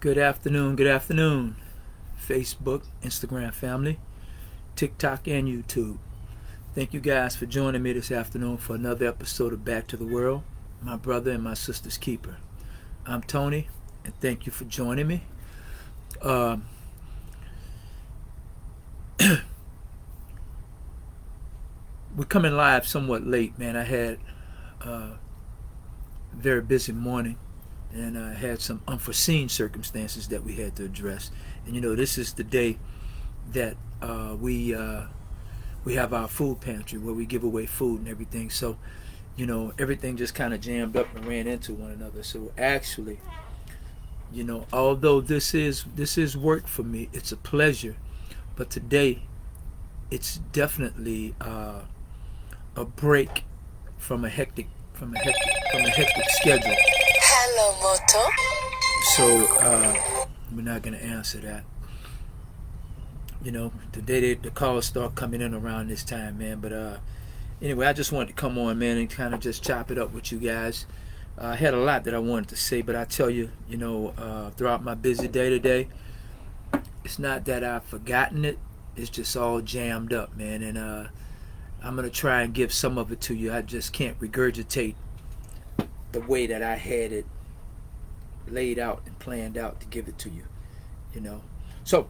Good afternoon, Facebook, Instagram family, TikTok, and YouTube. Thank you guys for joining me this afternoon for another episode of Back to the World, my brother and my sister's keeper. I'm Tony, and thank you for joining me. Um, we're coming live somewhat late, man. I had a very busy morning, and I had some unforeseen circumstances that we had to address. And this is the day that we have our food pantry where we give away food and everything. So, everything just kind of jammed up and ran into one another. So actually, although this is work for me, it's a pleasure. But today, it's definitely a break from a hectic schedule. Hello, Moto. So we're not gonna answer that. Today the calls start coming in around this time, man. But anyway, I just wanted to come on, man, and kind of just chop it up with you guys. I had a lot that I wanted to say, but I tell you, throughout my busy day today, it's not that I've forgotten it. It's just all jammed up, man. And I'm gonna try and give some of it to you. I just can't regurgitate the way that I had it laid out and planned out to give it to you. So,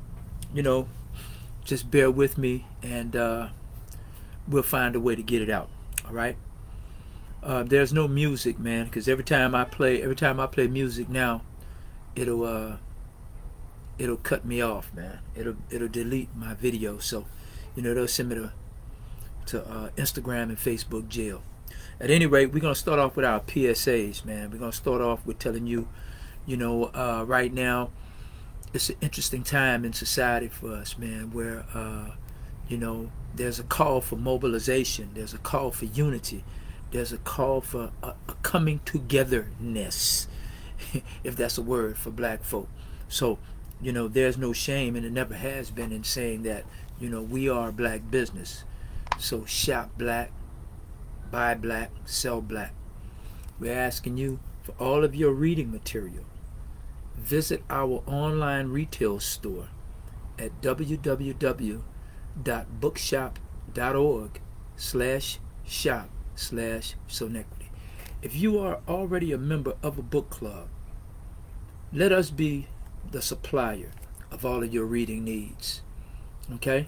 just bear with me, and we'll find a way to get it out. All right. There's no music, man, because every time I play music now, it'll cut me off, man. It'll delete my video. So, they'll send me to Instagram and Facebook jail. At any rate, we're gonna start off with our PSAs, man. We're gonna start off with telling you, right now, it's an interesting time in society for us, man, where there's a call for mobilization, there's a call for unity, there's a call for a coming togetherness, if that's a word for black folk. So, there's no shame, and it never has been, in saying that, we are black business. So shop black, buy black, sell black. We're asking you for all of your reading material. Visit our online retail store at www.bookshop.org/shop/Sonetquity. If you are already a member of a book club, let us be the supplier of all of your reading needs. Okay?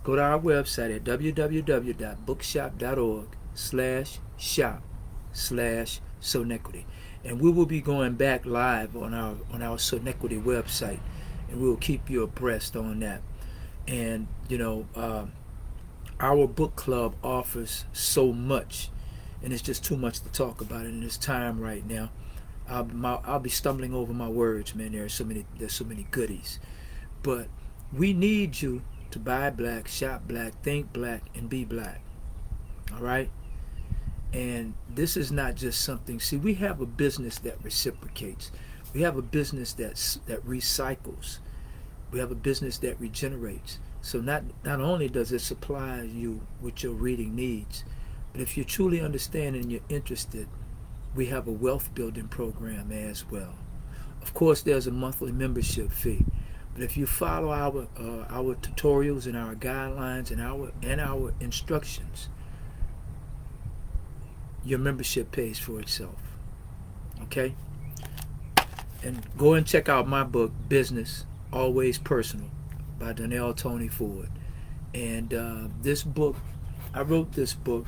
Go to our website at www.bookshop.org/shop/Sonetquity. And we will be going back live on our Sonetquity website, and we will keep you abreast on that. And our book club offers so much, and it's just too much to talk about in this time right now. I'll be stumbling over my words, man. There's so many goodies, but we need you to buy black, shop black, think black, and be black. All right. And this is not just something. See, we have a business that reciprocates. We have a business that recycles. We have a business that regenerates. So not only does it supply you with your reading needs, but if you truly understand and you're interested, we have a wealth building program as well. Of course, there's a monthly membership fee, but if you follow our tutorials and our guidelines and our instructions, your membership pays for itself. Okay? And go and check out my book, Business Always Personal, by Donnell Tony Ford. And this book, I wrote this book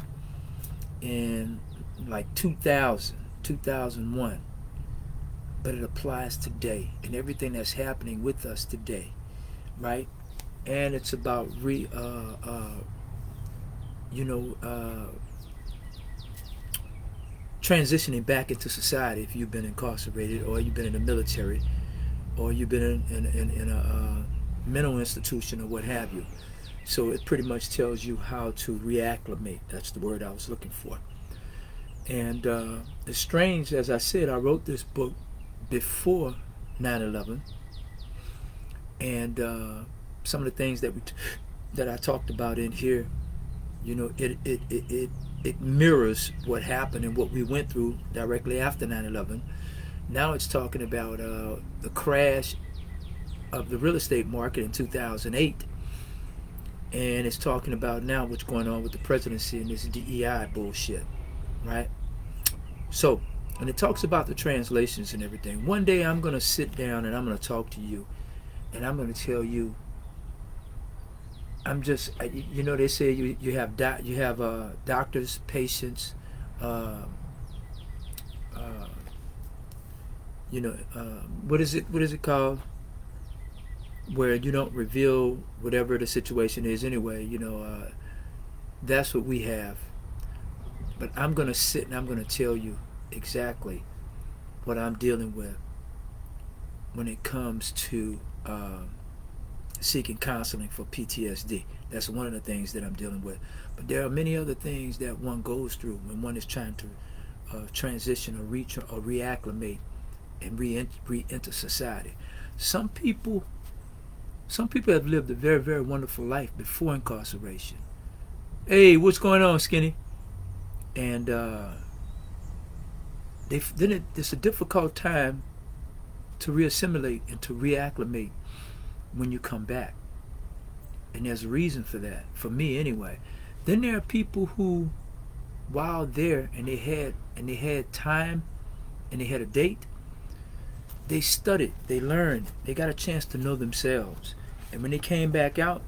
in like 2001, but it applies today and everything that's happening with us today, right? And it's about transitioning back into society if you've been incarcerated, or you've been in the military, or you've been in a mental institution, or what have you. So it pretty much tells you how to reacclimate. That's the word I was looking for. And it's strange, as I said, I wrote this book before 9/11, and some of the things that I talked about in here, it mirrors what happened and what we went through directly after 9/11. Now it's talking about the crash of the real estate market in 2008, and it's talking about now what's going on with the presidency and this DEI bullshit, right? So, and it talks about the translations and everything. One day I'm going to sit down and I'm going to talk to you, and I'm going to tell you. You know, they say you have doctors, patients, uh, uh, what is it called? Where you don't reveal whatever the situation is anyway. That's what we have. But I'm going to sit and I'm going to tell you exactly what I'm dealing with when it comes to seeking counseling for PTSD. That's one of the things that I'm dealing with. But there are many other things that one goes through when one is trying to transition or reacclimate and re-enter society. Some people have lived a very, very wonderful life before incarceration. Hey, what's going on, Skinny? And it's a difficult time to reassimilate and to reacclimate when you come back. And there's a reason for that, for me anyway. Then there are people who, while there and they had time and they had a date, they studied, they learned, they got a chance to know themselves. And when they came back out,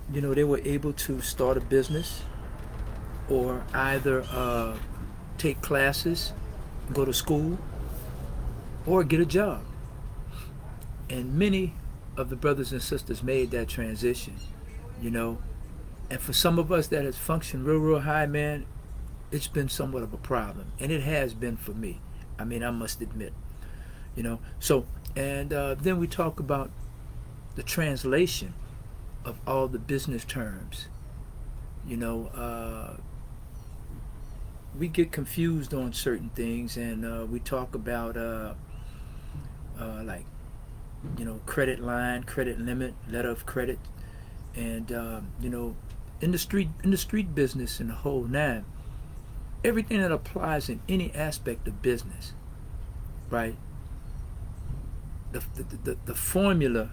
they were able to start a business or either take classes, go to school, or get a job. And many of the brothers and sisters made that transition, And for some of us that has functioned real, real high, man, it's been somewhat of a problem. And it has been for me. I mean, I must admit, So, and then we talk about the translation of all the business terms. We get confused on certain things, and we talk about like credit line, credit limit, letter of credit, and in the street business and the whole nine, everything that applies in any aspect of business, right? The formula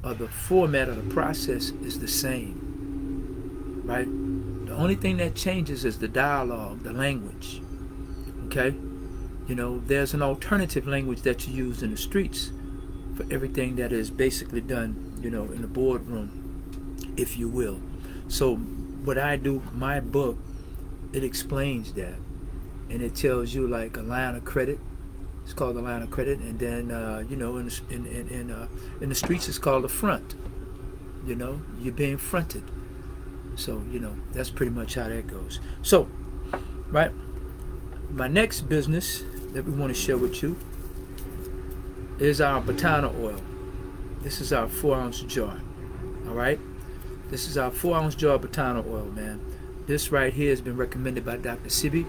or the format of the process is the same, right? The only thing that changes is the dialogue, the language. Okay, there's an alternative language that you use in the streets for everything that is basically done, in the boardroom, if you will. So what I do, my book, it explains that, and it tells you like a line of credit. It's called a line of credit, and then in the streets it's called a front. You're being fronted. So that's pretty much how that goes. So, right, my next business that we want to share with you is our Botana oil. This is our 4-ounce jar. All right, this is our 4-ounce jar of Botana oil, man. This right here has been recommended by Dr. Sibi,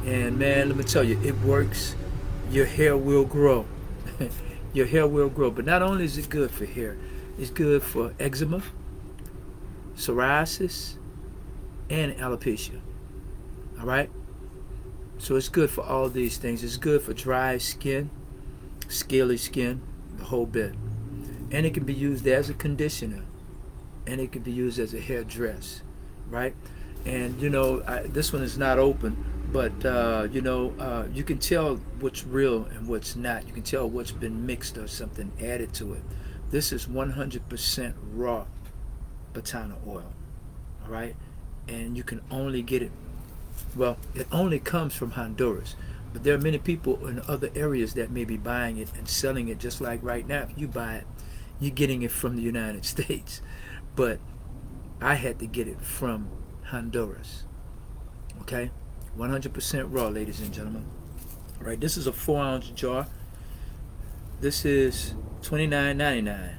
and man, let me tell you, it works. Your hair will grow. Your hair will grow. But not only is it good for hair, it's good for eczema, psoriasis, and alopecia. All right? So it's good for all these things. It's good for dry skin, scaly skin, the whole bit. And it can be used as a conditioner. And it can be used as a hair dress. Right? And, this one is not open. But, you can tell what's real and what's not. You can tell what's been mixed or something added to it. This is 100% raw Botana oil. All right? And you can only get it, well, it only comes from Honduras. But there are many people in other areas that may be buying it and selling it, just like right now. If you buy it, you're getting it from the United States. But I had to get it from Honduras. Okay? 100% raw, ladies and gentlemen. All right, this is a 4-ounce jar. This is $29.99.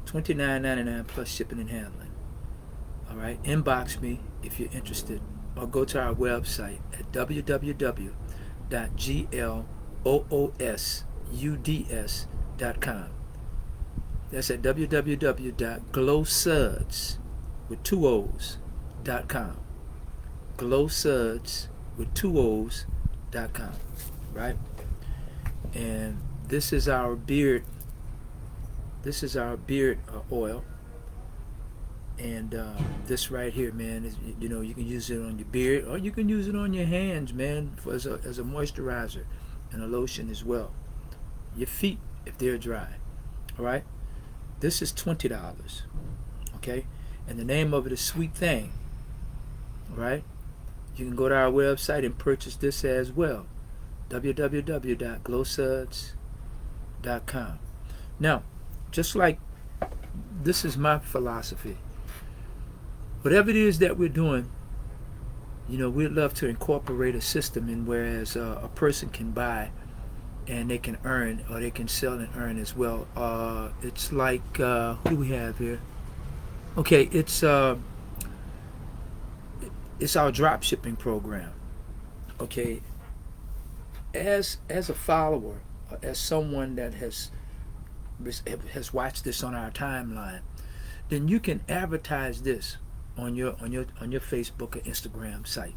$29.99 plus shipping and handling. All right, inbox me if you're interested, or go to our website at www.glowsuds.com. That's at www.glowsuds with 2 O's.com. glowsuds with 2 O's.com. Right? And this is our beard. This is our beard oil. And this right here, man, is, you know, you can use it on your beard or you can use it on your hands, man, as a moisturizer and a lotion as well. Your feet if they're dry. All right. This is $20. Okay. And the name of it is Sweet Thing. All right. You can go to our website and purchase this as well. www.glowsuds.com. Now, just like this is my philosophy. Whatever it is that we're doing, you know, we'd love to incorporate a system in whereas a person can buy and they can earn, or they can sell and earn as well. It's like who do we have here? Okay, it's our drop shipping program. Okay, as a follower, as someone that has watched this on our timeline, then you can advertise this on your Facebook or Instagram site,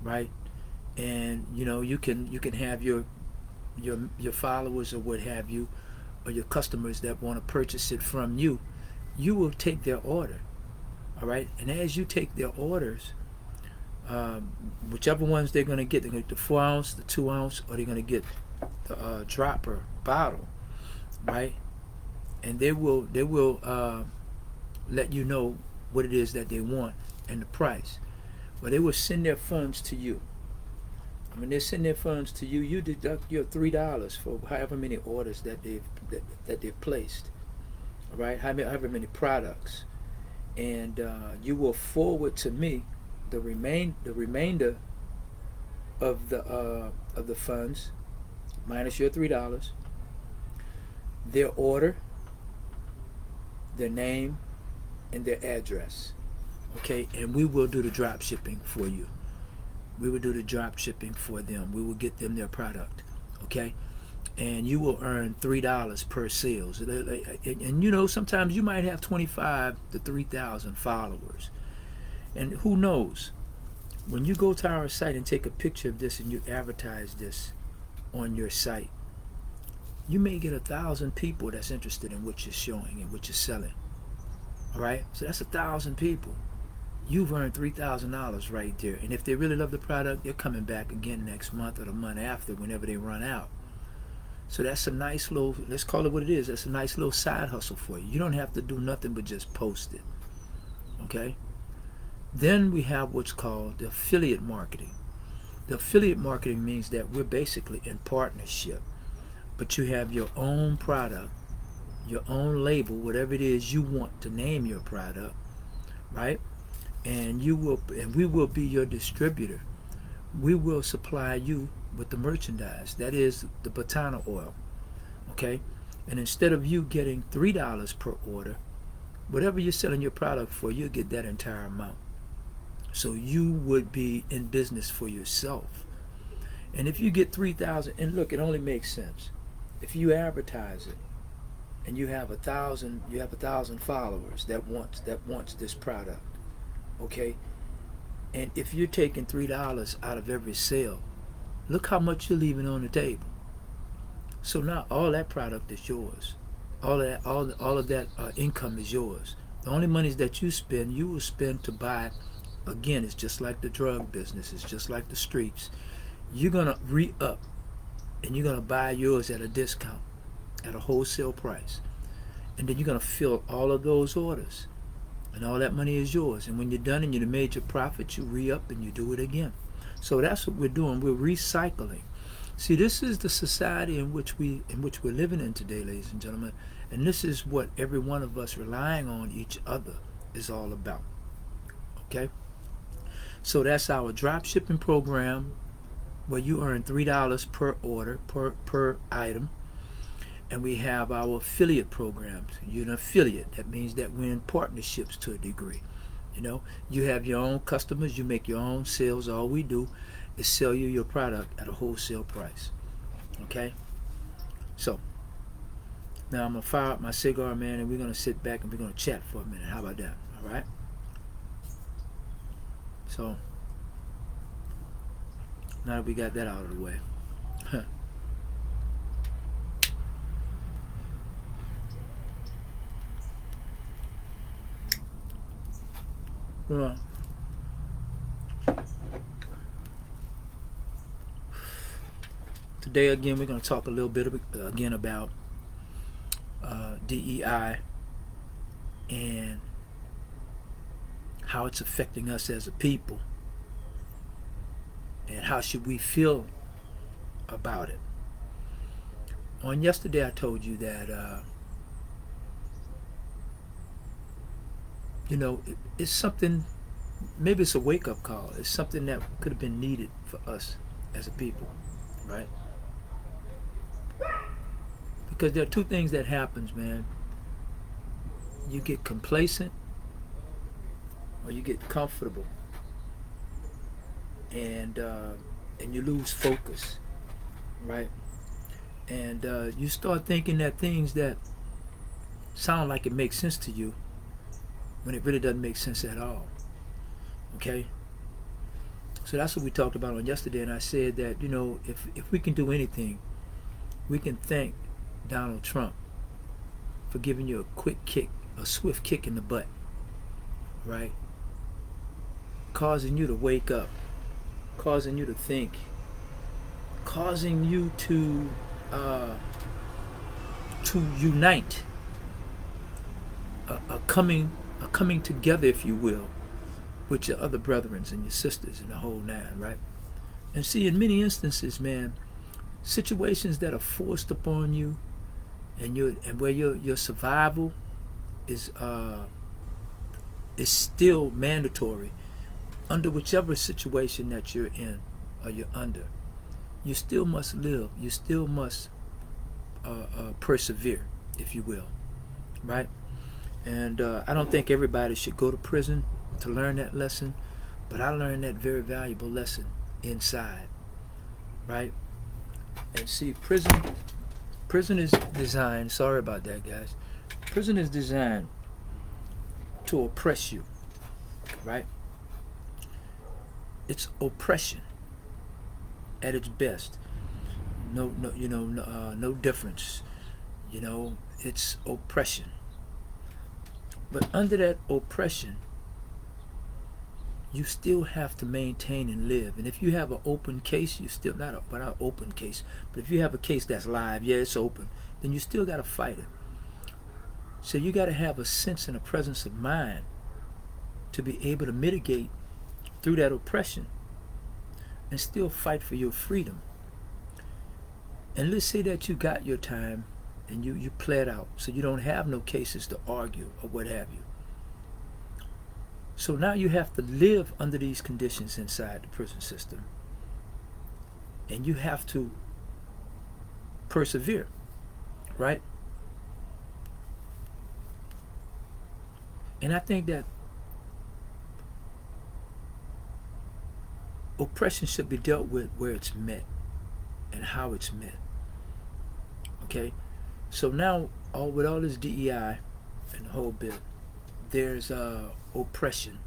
right? And you know you can have your followers or what have you, or your customers that want to purchase it from you. You will take their order, all right? And as you take their orders, whichever ones they're going to get, they're going to get the 4 ounce, the 2 ounce, or they're going to get the dropper bottle, right? And they will let you know what it is that they want and the price. But they will send their funds to you. When they send their funds to you, you deduct your $3 for however many orders that they've placed, all right? However many products, and you will forward to me the remainder of the funds minus your $3, their order, their name, and their address. Okay, and we will do the drop shipping for you. We will do the drop shipping for them. We will get them their product. Okay, and you will earn $3 per sales. And you know, sometimes you might have 25 to 3,000 followers, and who knows? When you go to our site and take a picture of this and you advertise this on your site, you may get 1,000 people that's interested in what you're showing and what you're selling. All right, so that's 1,000 people. You've earned $3,000 right there. And if they really love the product, they're coming back again next month or the month after, whenever they run out. So that's a nice little, let's call it what it is, that's a nice little side hustle for you. You don't have to do nothing but just post it. Okay? Then we have what's called the affiliate marketing. The affiliate marketing means that we're basically in partnership, but you have your own product, your own label, whatever it is you want to name your product, right? And we will be your distributor. We will supply you with the merchandise, that is the Botana oil, okay? And instead of you getting $3 per order, whatever you're selling your product for, you'll get that entire amount. So you would be in business for yourself. And if you get 3,000, and look, it only makes sense. If you advertise it and you have 1,000 followers that wants this product, okay? And if you're taking $3 out of every sale, look how much you're leaving on the table. So now all that product is yours. All of that income is yours. The only monies that you spend, you will spend to buy. Again, it's just like the drug business. It's just like the streets. You're gonna re-up, and you're gonna buy yours at a discount, at a wholesale price, and then you're gonna fill all of those orders, and all that money is yours. And when you're done and you've made your profit, you re-up and you do it again. So that's what we're doing. We're recycling. See, this is the society in which we're living in today, ladies and gentlemen, and this is what every one of us relying on each other is all about. Okay? So that's our drop shipping program, where you earn $3 per order, per item. And we have our affiliate programs. You're an affiliate. That means that we're in partnerships to a degree. You know, you have your own customers, you make your own sales. All we do is sell you your product at a wholesale price. Okay? So now I'm gonna fire up my cigar, man, and we're gonna sit back and we're gonna chat for a minute. How about that? All right? So now that we got that out of the way, Well, today again we're going to talk a little bit again about DEI and how it's affecting us as a people, and how should we feel about it. On yesterday I told you that it's something, maybe it's a wake-up call. It's something that could have been needed for us as a people, right? Because there are two things that happens, man. You get complacent or you get comfortable, and you lose focus, right? And you start thinking that things that sound like it makes sense to you when it really doesn't make sense at all. Okay? So that's what we talked about on yesterday, and I said that, if we can do anything, we can thank Donald Trump for giving you a quick kick, a swift kick in the butt, right? Causing you to wake up, causing you to think, causing you to unite, a coming together, if you will, with your other brethren and your sisters and the whole nine, right? And see, in many instances, man, situations that are forced upon you, and where your survival is still mandatory, under whichever situation that you're in or you're under, you still must live. You still must persevere, if you will, right? And I don't think everybody should go to prison to learn that lesson, but I learned that very valuable lesson inside, right? And see, prison is designed, sorry about that, guys. Prison is designed to oppress you, right? It's oppression at its best. No difference. It's oppression. But under that oppression, you still have to maintain and live. And if you have an open case, you still not an open case, but if you have a case that's live, yeah, it's open, then you still got to fight it. So you got to have a sense and a presence of mind to be able to mitigate through that oppression and still fight for your freedom. And let's say that you got your time and you pled out, so you don't have no cases to argue or what have you. So now you have to live under these conditions inside the prison system, and you have to persevere, right? And I think that oppression should be dealt with where it's met and how it's met. Okay? So now, with all this DEI and the whole bit, there's oppression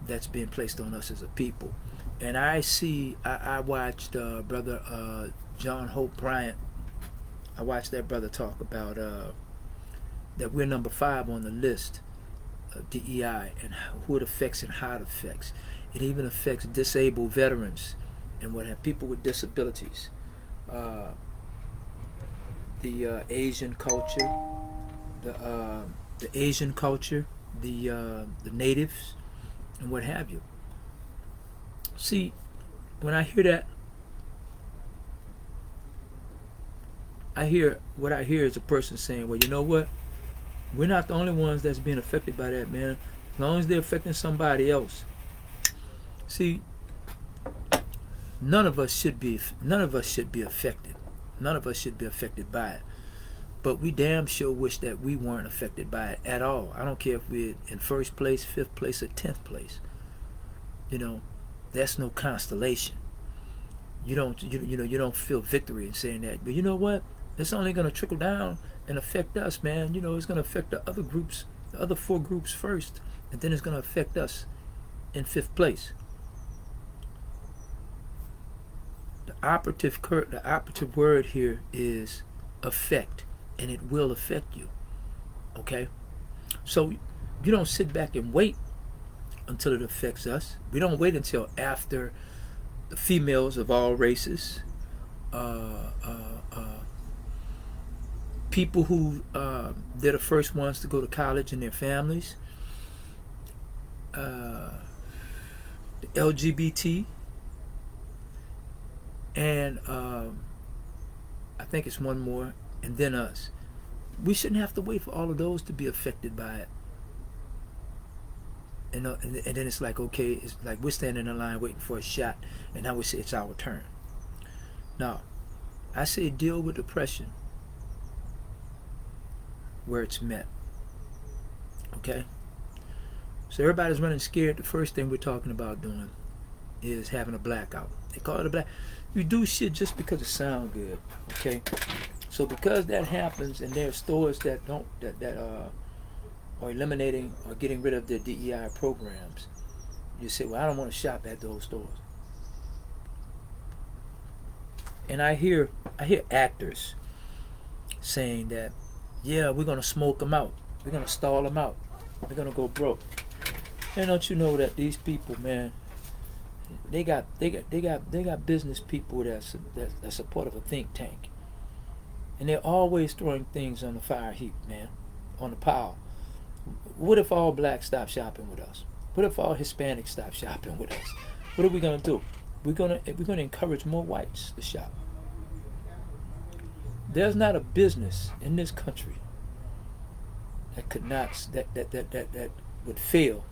that's being placed on us as a people. And I watched Brother John Hope Bryant. I watched that brother talk about that we're number 5 on the list of DEI and who it affects and how it affects. It even affects disabled veterans and what have people with disabilities. The Asian culture, the Asian culture, the natives, and what have you. See, when I hear that, what I hear is a person saying, well, you know what? We're not the only ones that's being affected by that, man. As long as they're affecting somebody else. See, none of us should be affected. None of us should be affected by it. But we damn sure wish that we weren't affected by it at all. I don't care if we're in 1st place, 5th place, or 10th place. That's no constellation. You don't feel victory in saying that. But you know what? It's only going to trickle down and affect us, man. It's going to affect the other groups, the other 4 groups first, and then it's going to affect us in 5th place. The operative word here is affect, and it will affect you. Okay? So you don't sit back and wait until it affects us. We don't wait until after the females of all races, uh, uh, uh, people who they're the first ones to go to college in their families, uh, the LGBT, and I think it's one more, and then us. We shouldn't have to wait for all of those to be affected by it. And then it's like, okay, it's like we're standing in line waiting for a shot, and now we say it's our turn. Now, I say deal with depression where it's met. Okay? So everybody's running scared. The first thing we're talking about doing is having a blackout. They call it a black. You do shit just because it sounds good. Okay? So because that happens, and there are stores that don't that are eliminating or getting rid of their DEI programs, you say, well, I don't want to shop at those stores. And I hear actors saying that, yeah, we're gonna smoke them out, we're gonna stall them out, we're gonna go broke. And don't you know that these people, man, they got business people that's a part of a think tank, and they're always throwing things on the fire heap, man, on the pile. What if all blacks stop shopping with us? What if all Hispanics stop shopping with us? What are we gonna do? We're gonna encourage more whites to shop. There's not a business in this country that could not that would fail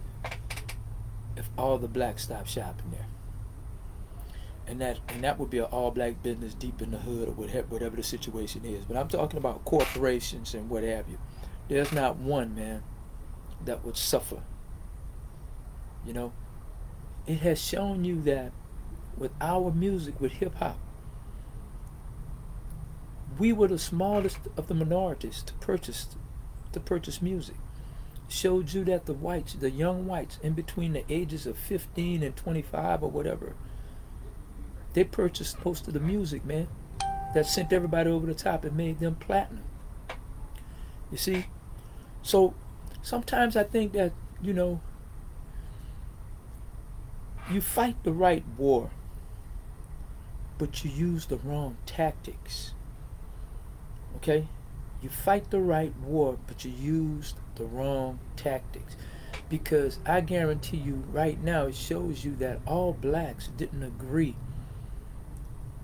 if all the blacks stop shopping there. And that would be an all black business deep in the hood or whatever the situation is. But I'm talking about corporations and what have you. There's not one, man, that would suffer. You know, it has shown you that with our music, with hip hop, we were the smallest of the minorities to purchase music. Showed you that the whites, the young whites, in between the ages of 15 and 25 or whatever, they purchased most of the music, man. That sent everybody over the top and made them platinum. You see? So sometimes I think that, you know, you fight the right war, but you use the wrong tactics. Okay? You fight the right war, but you used the wrong tactics. Because I guarantee you right now, it shows you that all blacks didn't agree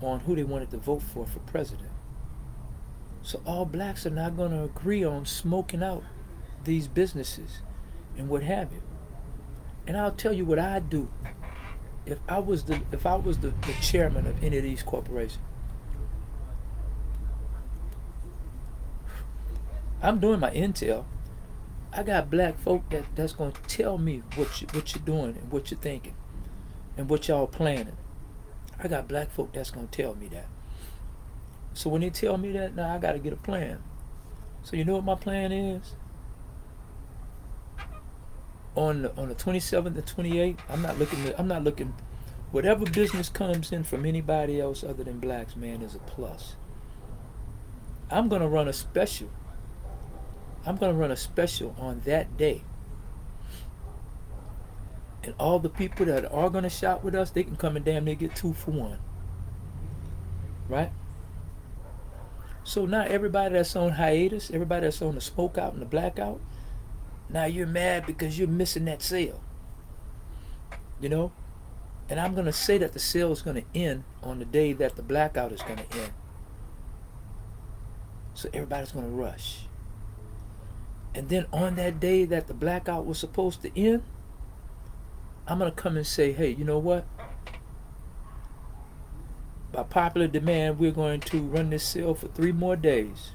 on who they wanted to vote for president. So all blacks are not going to agree on smoking out these businesses and what have you. And I'll tell you what I'd do if I was the chairman of any of these corporations. I'm doing my intel. I got black folk that's going to tell me what you're doing and what you're thinking and what y'all planning. I got black folk that's going to tell me that. So when they tell me that, now I got to get a plan. So you know what my plan is? On the 27th and 28th, I'm not looking. Whatever business comes in from anybody else other than blacks, man, is a plus. I'm going to run a special. I'm going to run a special on that day. And all the people that are going to shop with us, they can come and damn near get 2 for 1. Right? So now everybody that's on hiatus, everybody that's on the smoke out and the blackout, now you're mad because you're missing that sale. You know? And I'm going to say that the sale is going to end on the day that the blackout is going to end. So everybody's going to rush. And then on that day that the blackout was supposed to end, I'm going to come and say, hey, you know what? By popular demand, we're going to run this sale for 3 more days.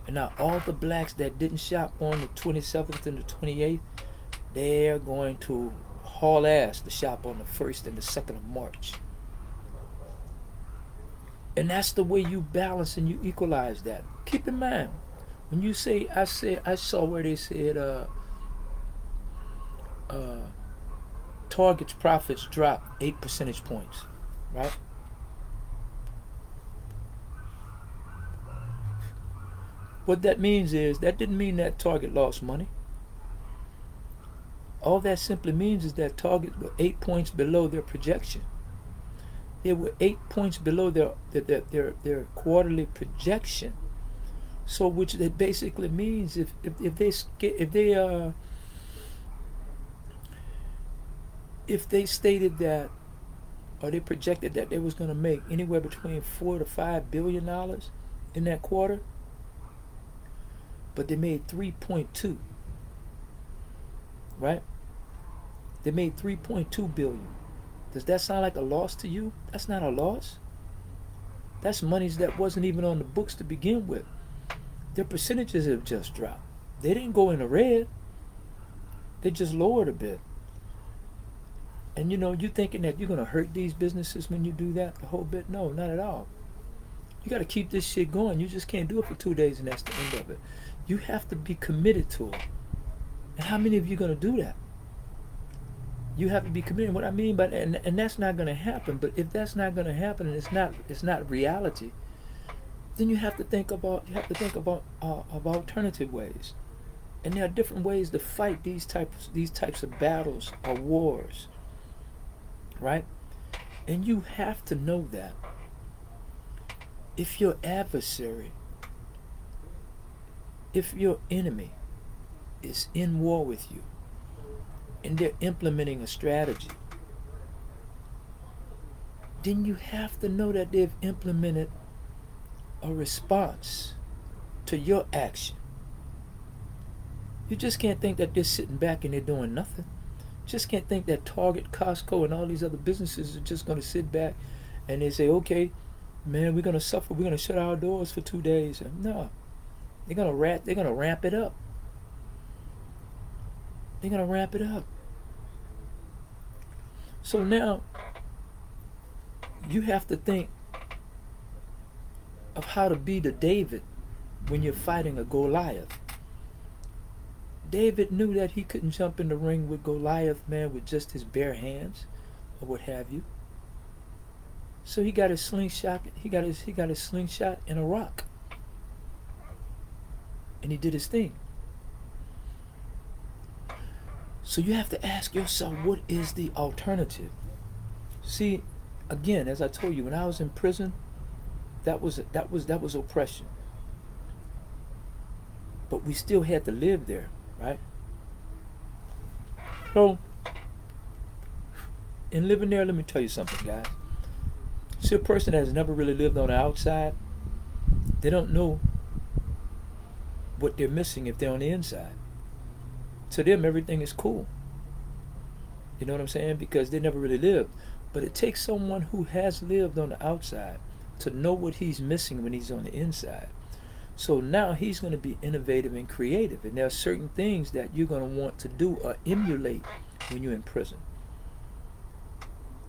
And now all the blacks that didn't shop on the 27th and the 28th, they're going to haul ass to shop on the 1st and the 2nd of March. And that's the way you balance and you equalize that. Keep in mind, when you say, I saw where they said Target's profits dropped 8 percentage points, right? What that means is, that didn't mean that Target lost money. All that simply means is that Target were 8 points below their projection. They were 8 points below their quarterly projection. So, which that basically means if they stated that, or they projected that they was going to make anywhere between $4 to $5 billion in that quarter, but they made 3.2, right? They made 3.2 billion. Does that sound like a loss to you? That's not a loss. That's monies that wasn't even on the books to begin with. Their percentages have just dropped. They didn't go in the red. They just lowered a bit. And you thinking that you're gonna hurt these businesses when you do that the whole bit? No, not at all. You got to keep this shit going. You just can't do it for 2 days and that's the end of it. You have to be committed to it. And how many of you gonna do that? You have to be committed. What I mean by that, and that's not going to happen. But if that's not going to happen, and it's not reality, then you have to think about of alternative ways. And there are different ways to fight these types of battles or wars, right? And you have to know that if your adversary, if your enemy is in war with you, and they're implementing a strategy, then you have to know that they've implemented a response to your action. You just can't think that they're sitting back and they're doing nothing. You just can't think that Target, Costco, and all these other businesses are just going to sit back and they say, okay, man, we're going to suffer. We're going to shut our doors for 2 days. No, they're going to ramp it up. They're going to ramp it up. So now you have to think of how to be the David when you're fighting a Goliath. David knew that he couldn't jump in the ring with Goliath, man, with just his bare hands or what have you. So he got his slingshot. He got his slingshot and a rock, and he did his thing. So you have to ask yourself, what is the alternative? See, again, as I told you, when I was in prison, that was oppression. But we still had to live there, right? So, in living there, let me tell you something, guys. See, a person that has never really lived on the outside, they don't know what they're missing if they're on the inside. To them, everything is cool. You know what I'm saying? Because they never really lived. But it takes someone who has lived on the outside to know what he's missing when he's on the inside. So now he's going to be innovative and creative. And there are certain things that you're going to want to do or emulate when you're in prison.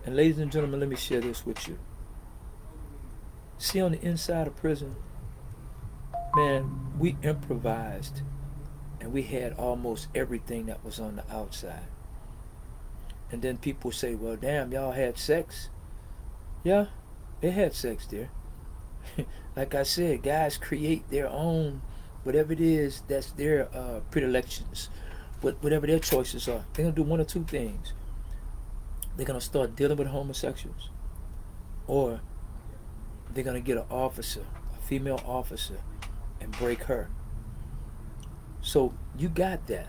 And ladies and gentlemen, let me share this with you. See, on the inside of prison, man, we improvised. And we had almost everything that was on the outside. And then people say, well, damn, y'all had sex? Yeah, they had sex there. Like I said, guys create their own, whatever it is, that's their predilections, whatever their choices are. They're going to do one or two things. They're going to start dealing with homosexuals, or they're going to get an officer, a female officer, and break her. So you got that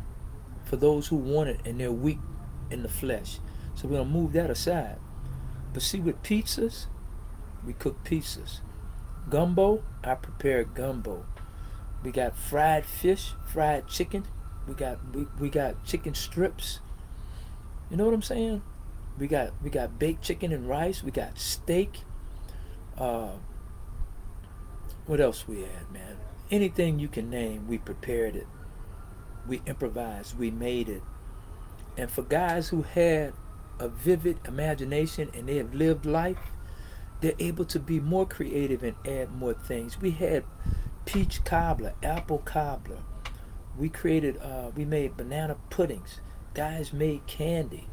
for those who want it and they're weak in the flesh. So we're going to move that aside. But see, with pizzas, we cook pizzas. Gumbo, I prepare gumbo. We got fried fish, fried chicken. We got chicken strips. You know what I'm saying? We got baked chicken and rice. We got steak. What else we had, man? Anything you can name, we prepared it. We improvised. We made it. And for guys who had a vivid imagination and they have lived life, they're able to be more creative and add more things. We had peach cobbler, apple cobbler. We made banana puddings. Guys made candy.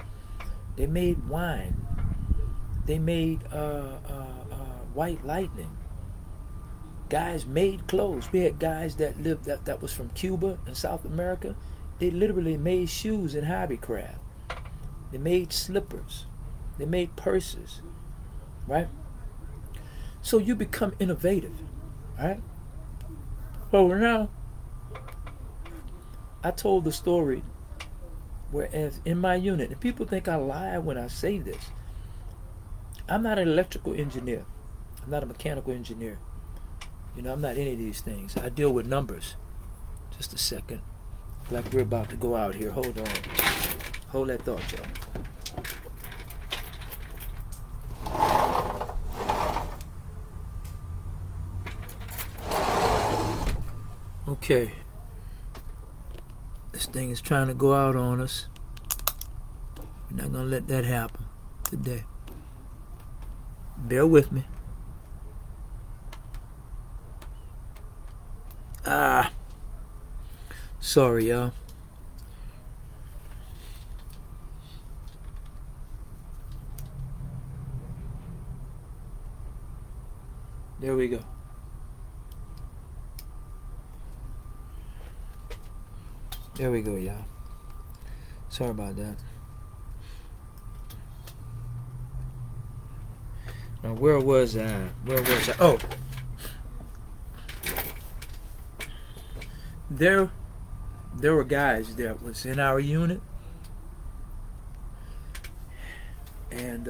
They made wine. They made white lightning. Guys made clothes. We had guys that lived that was from Cuba and South America, They literally made shoes in hobbycraft. They made slippers. They made purses, right? So you become innovative, right? So now, I told the story whereas in my unit, and people think I lie when I say this, I'm not an electrical engineer. I'm not a mechanical engineer. I'm not any of these things. I deal with numbers. Just a second. Like we're about to go out here. Hold on. Hold that thought, y'all. Okay. This thing is trying to go out on us. We're not going to let that happen today. Bear with me. Sorry, y'all. There we go. There we go, y'all. Sorry about that. Now, where was I? Oh, there were guys that was in our unit, and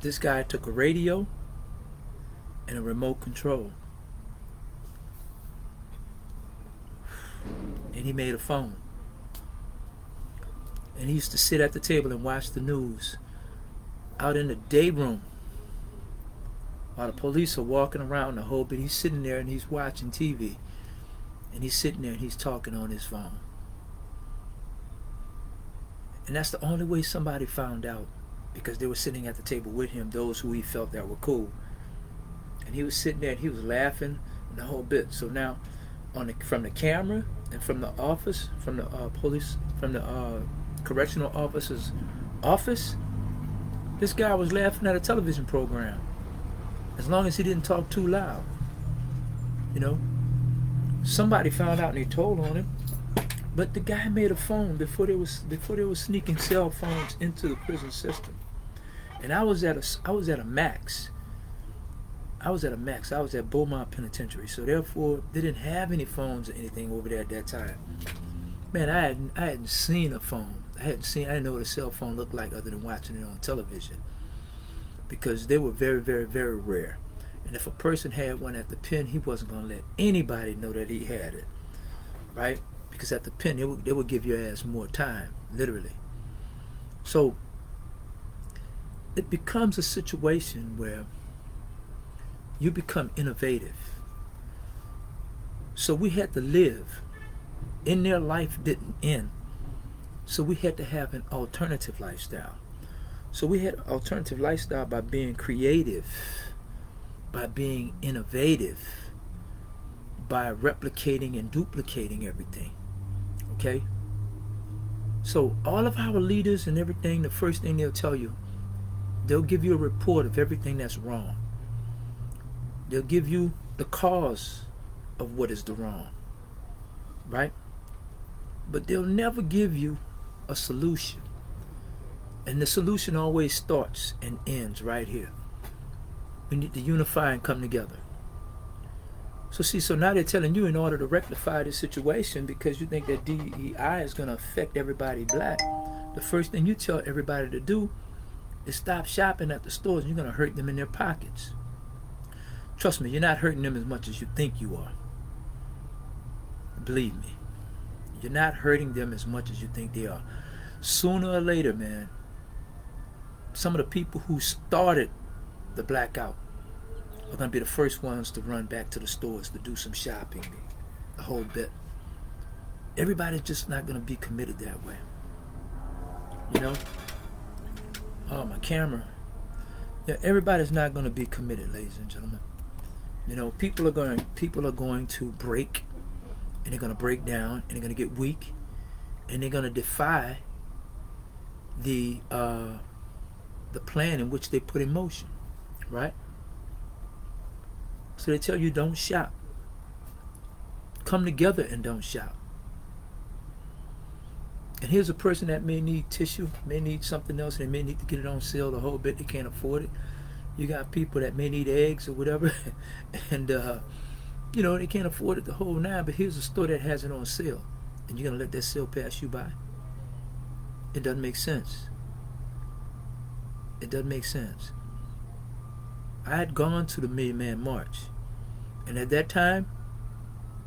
this guy took a radio and a remote control, and he made a phone. And he used to sit at the table and watch the news out in the day room while the police are walking around the whole bit. He's sitting there and he's watching TV, and he's sitting there and he's talking on his phone. And that's the only way somebody found out, because they were sitting at the table with him, those who he felt that were cool. And he was sitting there and he was laughing and the whole bit. So now, from the camera and from the office, from the police, from the correctional officer's office, this guy was laughing at a television program, as long as he didn't talk too loud. Somebody found out and he told on him. But the guy made a phone before they was sneaking cell phones into the prison system. And I was at a max. I was at Beaumont Penitentiary, so therefore they didn't have any phones or anything over there at that time. Man, I hadn't seen a phone. I didn't know what a cell phone looked like other than watching it on television, because they were very, very, very rare. And if a person had one at the pen, he wasn't going to let anybody know that he had it, right? Because at the pen, they would give your ass more time, literally. So it becomes a situation where you become innovative. So we had to live. In their life didn't end. So we had to have an alternative lifestyle. So we had an alternative lifestyle by being creative, by being innovative, by replicating and duplicating everything. Okay? So all of our leaders and everything, the first thing they'll tell you, they'll give you a report of everything that's wrong. They'll give you the cause of what is the wrong, right? But they'll never give you a solution. And the solution always starts and ends right here. We need to unify and come together. So now they're telling you, in order to rectify this situation, because you think that DEI is going to affect everybody black, the first thing you tell everybody to do is stop shopping at the stores, and you're going to hurt them in their pockets. Trust me, you're not hurting them as much as you think you are. Believe me. You're not hurting them as much as you think they are. Sooner or later, man, some of the people who started the blackout are going to be the first ones to run back to the stores to do some shopping, the whole bit. Everybody's just not going to be committed that way. Oh, my camera. Yeah, everybody's not going to be committed, ladies and gentlemen. People are going to break, and they're going to break down, and they're going to get weak, and they're going to defy the plan in which they put in motion, right? So they tell you, don't shop. Come together and don't shop. And here's a person that may need tissue, may need something else, they may need to get it on sale the whole bit, they can't afford it. You got people that may need eggs or whatever, and they can't afford it the whole nine, but here's a store that has it on sale. And you're going to let that sale pass you by? It doesn't make sense. It doesn't make sense. I had gone to the Million Man March, and at that time,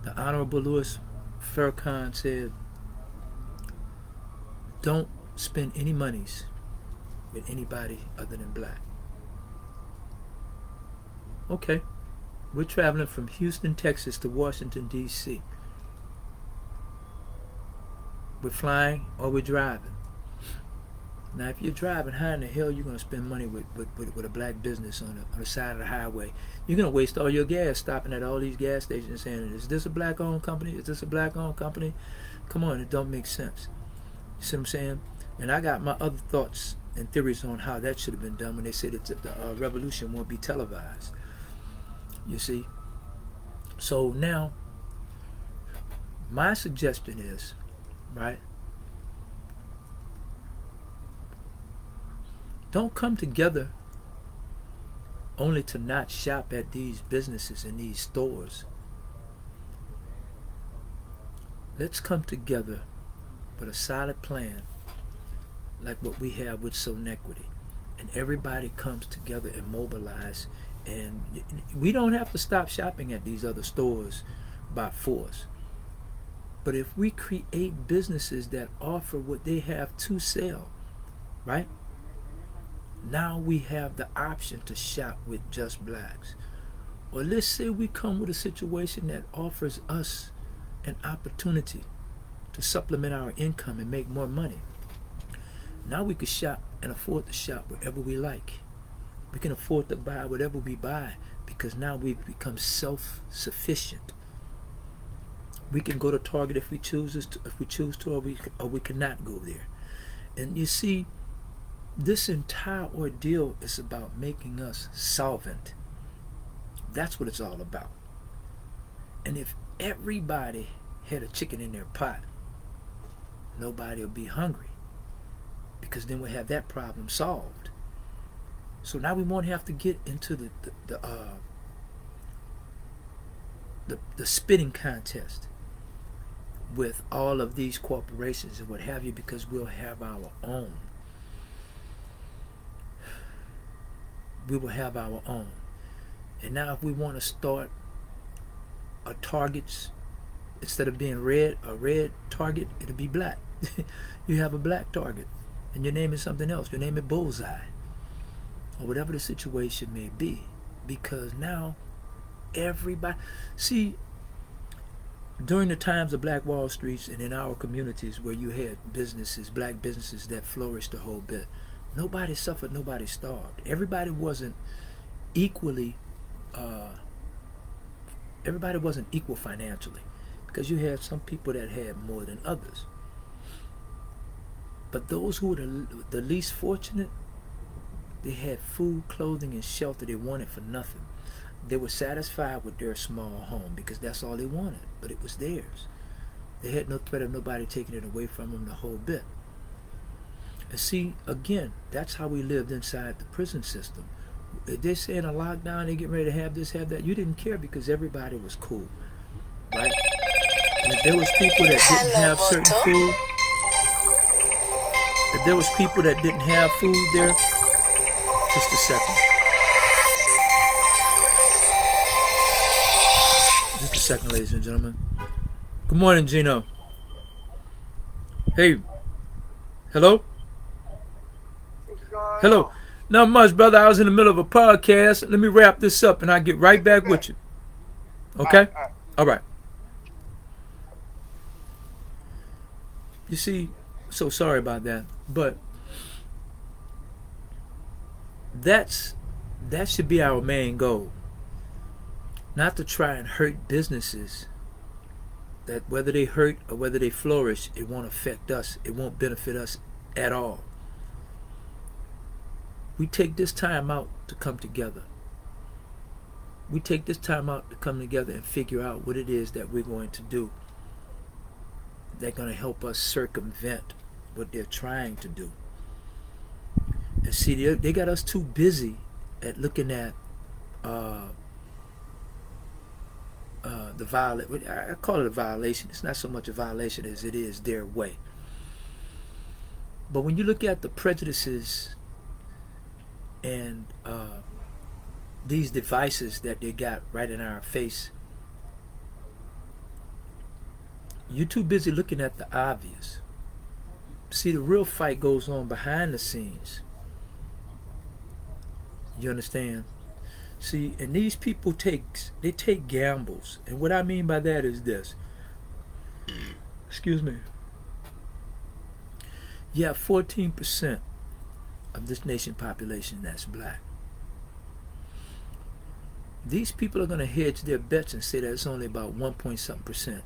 the Honorable Louis Farrakhan said, don't spend any monies with anybody other than black. Okay, we're traveling from Houston, Texas to Washington, D.C. We're flying or we're driving. Now, if you're driving, how in the hell are you going to spend money with a black business on the side of the highway? You're going to waste all your gas stopping at all these gas stations saying, is this a black-owned company? Is this a black-owned company? Come on, it don't make sense. You see what I'm saying? And I got my other thoughts and theories on how that should have been done when they said that the revolution won't be televised. You see? So now, my suggestion is, right, don't come together only to not shop at these businesses and these stores. Let's come together with a solid plan like what we have with Sonetquity. And everybody comes together and mobilize. And we don't have to stop shopping at these other stores by force. But if we create businesses that offer what they have to sell, right? Now we have the option to shop with just blacks. Or let's say we come with a situation that offers us an opportunity to supplement our income and make more money. Now we can shop and afford to shop wherever we like. We can afford to buy whatever we buy because now we've become self-sufficient. We can go to Target if we choose to, or we cannot go there. And you see, this entire ordeal is about making us solvent. That's what it's all about. And if everybody had a chicken in their pot, nobody will be hungry, because then we'll have that problem solved. So now we won't have to get into the spitting contest with all of these corporations and what have you, because we'll have our own. We will have our own. And now if we want to start a targets, instead of being a red target, it'll be black. You have a black target and your name is something else. Your name is Bullseye, or whatever the situation may be. Because now everybody, see, during the times of Black Wall Streets and in our communities where you had businesses, black businesses that flourished a whole bit, nobody suffered, nobody starved. Everybody wasn't equally, everybody wasn't equal financially, because you had some people that had more than others. But those who were the least fortunate, they had food, clothing, and shelter they wanted for nothing. They were satisfied with their small home because that's all they wanted, but it was theirs. They had no threat of nobody taking it away from them the whole bit. And see, again, that's how we lived inside the prison system. If they're saying a lockdown, they get ready to have this, have that, you didn't care because everybody was cool, right? And if there was people that didn't have certain food, if there was people that didn't have food there, just a second. Just a second, ladies and gentlemen. Good morning, Gino. Hey. Hello? Hello. Not much, brother. I was in the middle of a podcast. Let me wrap this up and I'll get right back with you. Okay? All right. You see, so sorry about that. But that should be our main goal. Not to try and hurt businesses that whether they hurt or whether they flourish, it won't affect us. It won't benefit us at all. We take this time out to come together. We take this time out to come together and figure out what it is that we're going to do they're going to help us circumvent what they're trying to do. And see, they got us too busy at looking at the violation. I call it a violation. It's not so much a violation as it is their way. But when you look at the prejudices and these devices that they got right in our face, you're too busy looking at the obvious. See, the real fight goes on behind the scenes. You understand? See, and these people take gambles. And what I mean by that is this. Excuse me. You have 14% of this nation population that's black. These people are going to hedge their bets and say that it's only about 1 point something percent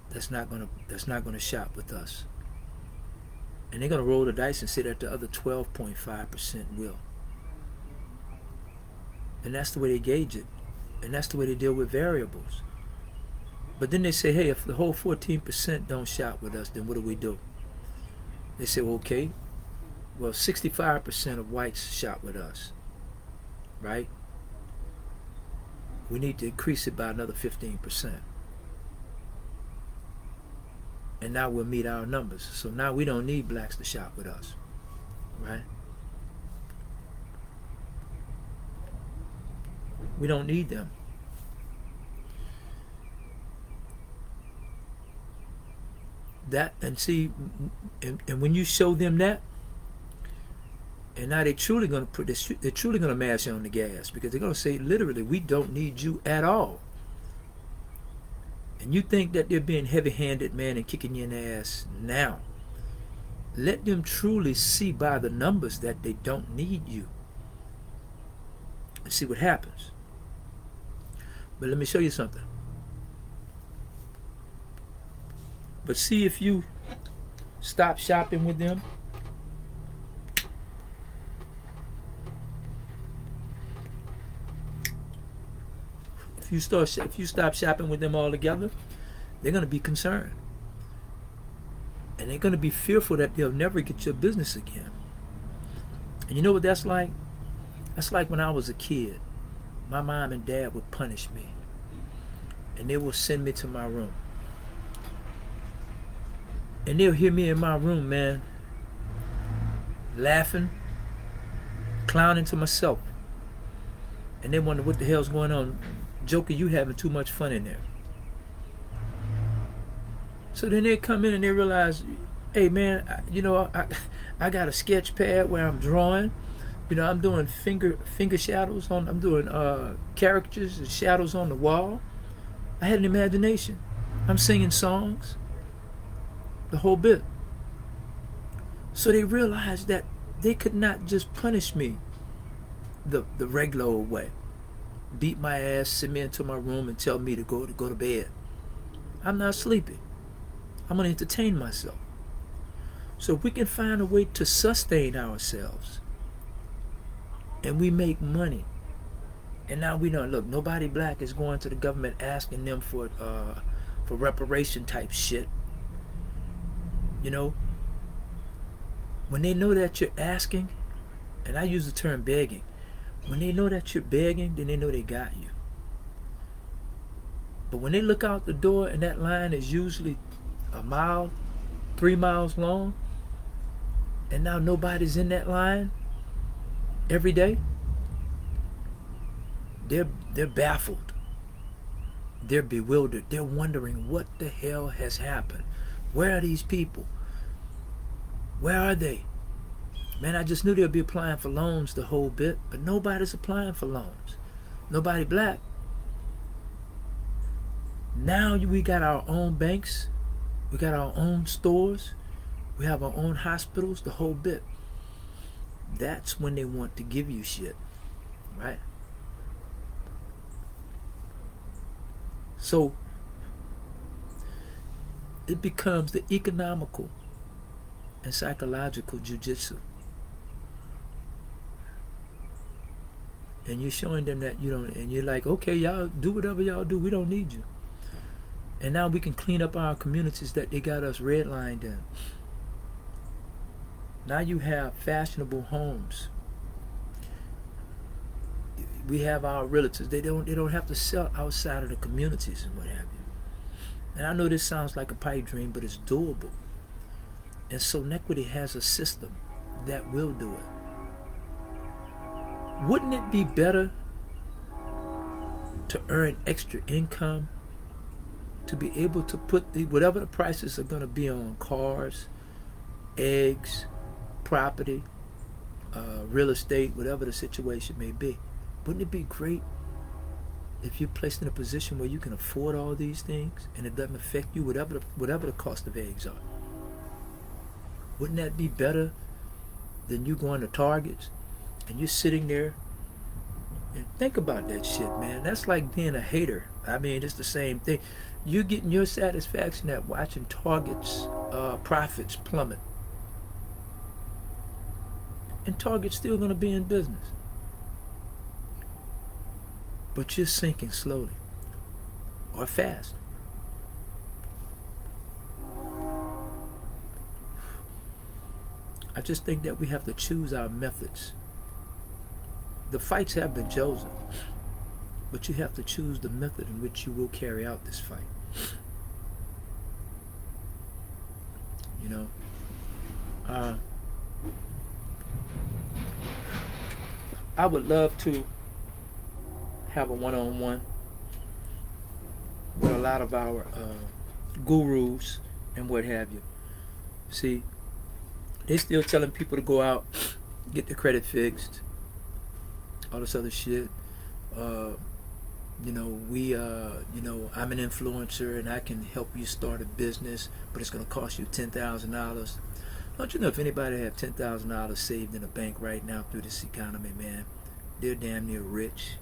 that's not going to shop with us. And they're going to roll the dice and say that the other 12.5% will. And that's the way they gauge it. And that's the way they deal with variables. But then they say, hey, if the whole 14% don't shop with us, then what do? They say, well, okay, well, 65% of whites shop with us, right? We need to increase it by another 15%. And now we'll meet our numbers. So now we don't need blacks to shop with us, right? We don't need them. That, and see, and when you show them that, and now they're truly going to mash on the gas, because they're going to say literally, we don't need you at all. And you think that they're being heavy-handed, man, and kicking you in the ass now. Let them truly see by the numbers that they don't need you. And see what happens. But let me show you something. But see, if you stop shopping with them, if you stop shopping with them altogether, they're going to be concerned. And they're going to be fearful that they'll never get your business again. And you know what that's like? That's like when I was a kid. My mom and dad would punish me. And they would send me to my room. And they'll hear me in my room, man, laughing, clowning to myself. And they wonder what the hell's going on. Joker, you having too much fun in there. So then they come in and they realize, hey man, I got a sketch pad where I'm drawing. I'm doing finger shadows I'm doing characters and shadows on the wall. I had an imagination. I'm singing songs. The whole bit. So they realized that they could not just punish me the regular old way. Beat my ass, send me into my room and tell me to go to bed. I'm not sleeping. I'm going to entertain myself. So if we can find a way to sustain ourselves and we make money, and now we know, look, nobody black is going to the government asking them for reparation type shit. When they know that you're asking, and I use the term begging, when they know that you're begging, then they know they got you. But when they look out the door and that line is usually a mile, 3 miles long, and now nobody's in that line every day, they're baffled. They're bewildered. They're wondering what the hell has happened. Where are these people? Where are they? Man, I just knew they'd be applying for loans the whole bit, but nobody's applying for loans. Nobody black. Now we got our own banks. We got our own stores. We have our own hospitals, the whole bit. That's when they want to give you shit, right? So it becomes the economical and psychological jujitsu. And you're showing them that you don't, and you're like, okay, y'all do whatever y'all do, we don't need you. And now we can clean up our communities that they got us redlined in. Now you have fashionable homes. We have our relatives. They don't have to sell outside of the communities and what have you. And I know this sounds like a pipe dream, but it's doable. And Sonetquity has a system that will do it. Wouldn't it be better to earn extra income, to be able to put whatever the prices are going to be on cars, eggs, property, real estate, whatever the situation may be? Wouldn't it be great if you're placed in a position where you can afford all these things and it doesn't affect you, whatever the cost of eggs are? Wouldn't that be better than you going to Targets and you're sitting there? And think about that shit, man. That's like being a hater. I mean, it's the same thing. You're getting your satisfaction at watching Target's profits plummet. And Target's still going to be in business. But you're sinking slowly or fast. I just think that we have to choose our methods. The fights have been chosen, but you have to choose the method in which you will carry out this fight. You know, I would love to have a one-on-one with a lot of our gurus and what have you. See, they still telling people to go out, get their credit fixed, all this other shit. I'm an influencer and I can help you start a business, but it's going to cost you $10,000. Don't you know if anybody have $10,000 saved in a bank right now through this economy, man, they're damn near rich.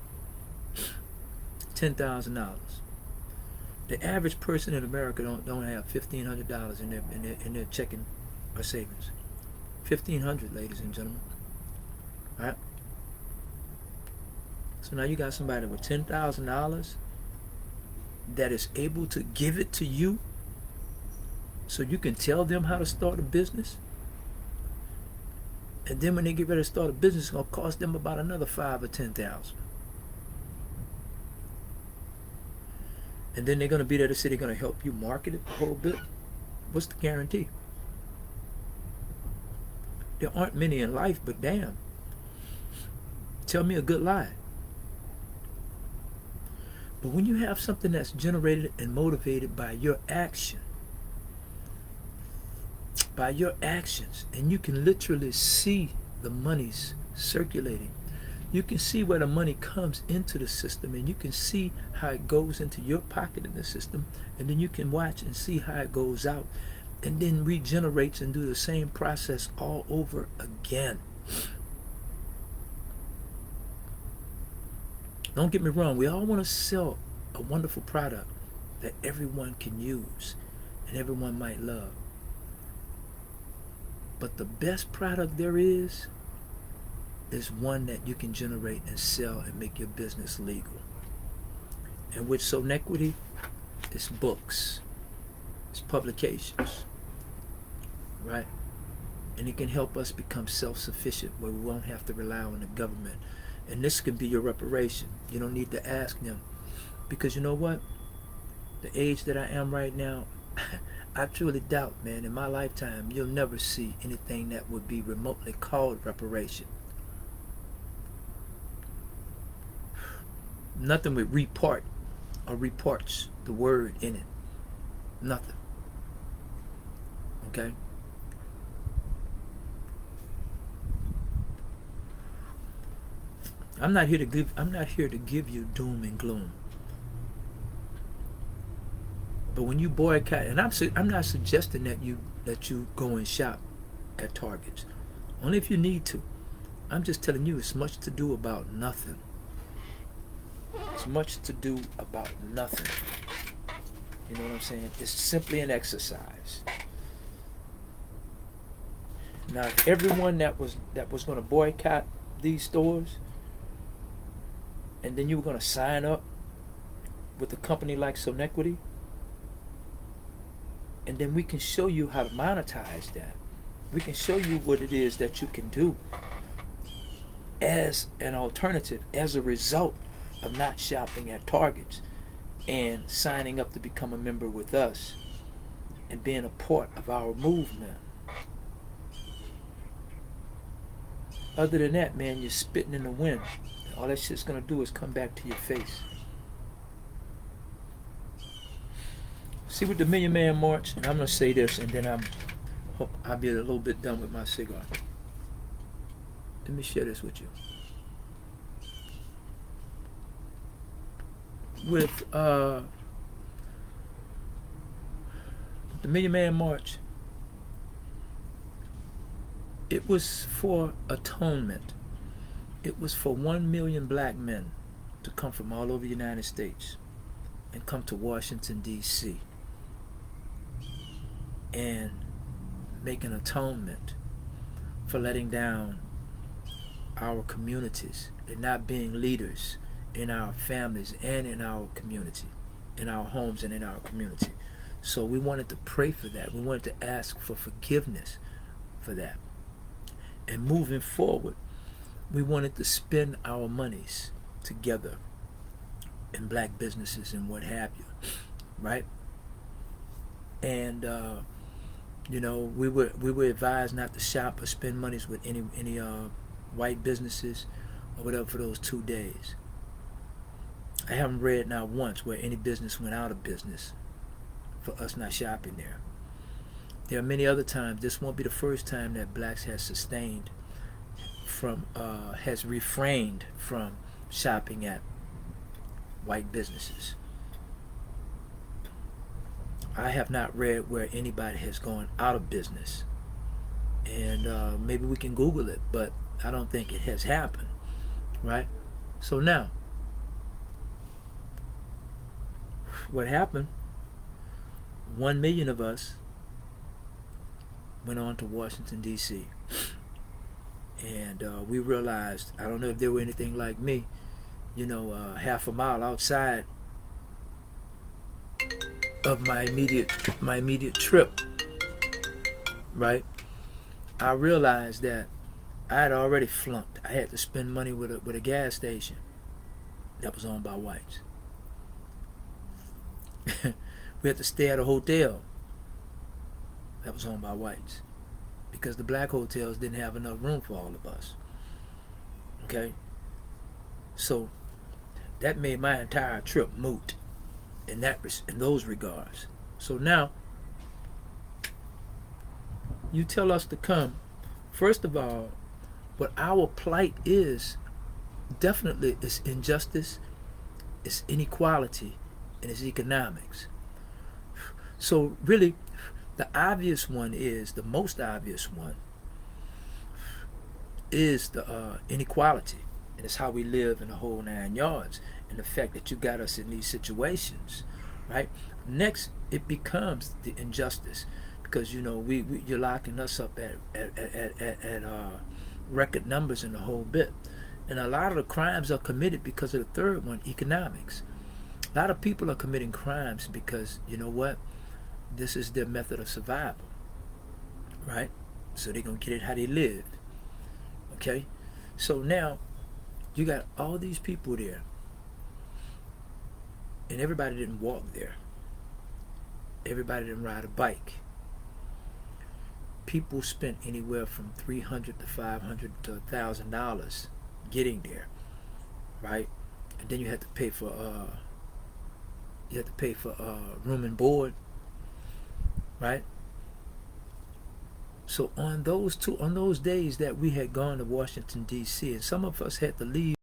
$10,000. The average person in America don't have $1,500 in their checking or savings. $1,500, ladies and gentlemen. All right. So now you got somebody with $10,000 that is able to give it to you, so you can tell them how to start a business. And then when they get ready to start a business, it's gonna cost them about another $5,000 or $10,000. And then they're gonna be there to say they're gonna help you market it a whole bit. What's the guarantee? There aren't many in life, but damn. Tell me a good lie. But when you have something that's generated and motivated by your action, by your actions, and you can literally see the monies circulating. You can see where the money comes into the system, and you can see how it goes into your pocket in the system, and then you can watch and see how it goes out, and then regenerates and do the same process all over again. Don't get me wrong, we all want to sell a wonderful product that everyone can use and everyone might love. But the best product there is one that you can generate and sell and make your business legal. And with Sonetquity, it's books, it's publications, right? And it can help us become self-sufficient where we won't have to rely on the government. And this can be your reparation. You don't need to ask them. Because you know what? The age that I am right now, I truly doubt, man, in my lifetime, you'll never see anything that would be remotely called reparation. Nothing with repart or reparts the word in it. Nothing. Okay? I'm not here to give you doom and gloom. But when you boycott, and I'm not suggesting that you go and shop at Targets. Only if you need to. I'm just telling you, it's much to do about nothing. It's much to do about nothing. You know what I'm saying? It's simply an exercise. Now, if everyone that was going to boycott these stores, and then you were going to sign up with a company like Sonetquity, And then we can show you how to monetize that. We can show you what it is that you can do as an alternative, as a result of not shopping at Targets and signing up to become a member with us and being a part of our movement. Other than that, man, you're spitting in the wind. All that shit's gonna do is come back to your face. See, with the Million Man March, and I'm gonna say this, and then I'll be a little bit done with my cigar. Let me share this with you. With the Million Man March, it was for atonement. It was for 1 million black men to come from all over the United States and come to Washington, D.C. and make an atonement for letting down our communities and not being leaders in our families and in our community, in our homes and in our community. So we wanted to pray for that. We wanted to ask for forgiveness for that. And moving forward, we wanted to spend our monies together in black businesses and what have you, right? And you know, we were advised not to shop or spend monies with any white businesses or whatever for those 2 days. I haven't read not once where any business went out of business for us not shopping there. There are many other times. This won't be the first time that blacks has refrained from shopping at white businesses. I have not read where anybody has gone out of business, and maybe we can Google it, but I don't think it has happened, right? So now, what happened? 1 million of us went on to Washington, D.C. And we realized, I don't know if they were anything like me, you know, half a mile outside of my immediate trip, right? I realized that I had already flunked. I had to spend money with a gas station that was owned by whites. We had to stay at a hotel that was owned by whites because the black hotels didn't have enough room for all of us. Okay? So that made my entire trip moot in those regards. So now you tell us to come. First of all, what our plight is definitely is injustice, it's inequality, and it's economics. So really, the most obvious one is the inequality, and it's how we live in the whole 9 yards, and the fact that you got us in these situations, right? Next, it becomes the injustice, because you know you're locking us up at record numbers in the whole bit, and a lot of the crimes are committed because of the third one, economics. A lot of people are committing crimes because, you know what, this is their method of survival, right? So they're gonna get it how they live. Okay, so now you got all these people there, and everybody didn't walk there. Everybody didn't ride a bike. People spent anywhere from $300 to $500 to $1,000 getting there, right? And then you had to pay for room and board, right? So on those days that we had gone to Washington, D.C., and some of us had to leave